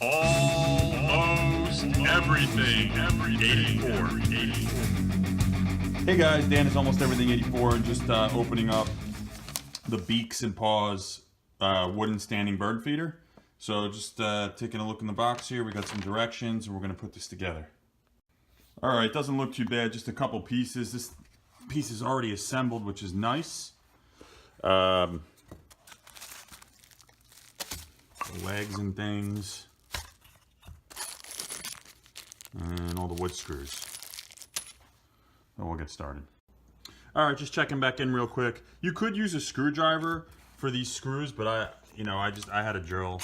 Almost everything. 84. Hey guys, Dan is Almost Everything 84 and just opening up the Beaks and Paws wooden standing bird feeder. So just taking a look in the box here, we got some directions and we're going to put this together. Alright, doesn't look too bad, just a couple pieces. This piece is already assembled, which is nice. The legs and things. And all the wood screws. So we'll get started. Alright, just checking back in real quick. You could use a screwdriver for these screws, but I had a drill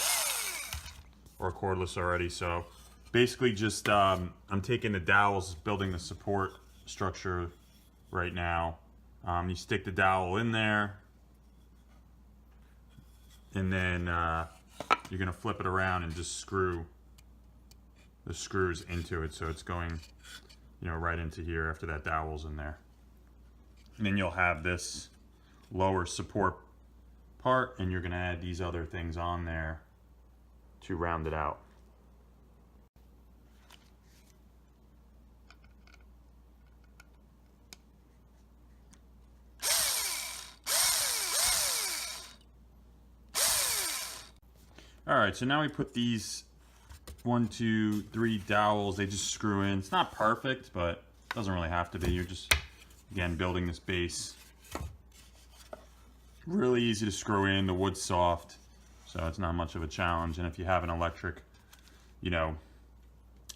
or a cordless already, so basically just I'm taking the dowels, building the support structure right now. You stick the dowel in there, and then you're gonna flip it around and just screw the screws into it, so it's going, right into here after that dowel's in there. And then you'll have this lower support part, and you're gonna add these other things on there to round it out. All right, so now we put these 1, 2, 3 dowels. They just screw in. It's not perfect, but it doesn't really have to be. You're just, again, building this base. Really easy to screw in. The wood's soft, so it's not much of a challenge. And if you have an electric,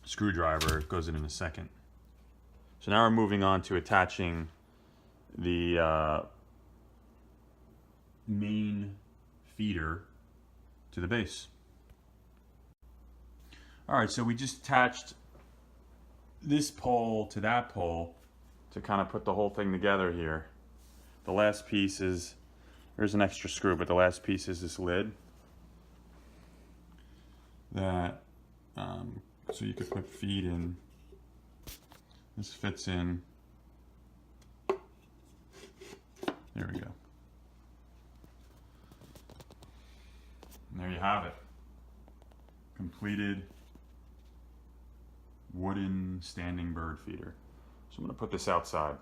screwdriver, it goes in a second. So now we're moving on to attaching the main feeder to the base. Alright, so we just attached this pole to that pole to kind of put the whole thing together here. The last piece is, there's an extra screw, but the last piece is this lid that, so you could put feed in. This fits in. There we go. And there you have it. Completed wooden standing bird feeder. So I'm going to put this outside.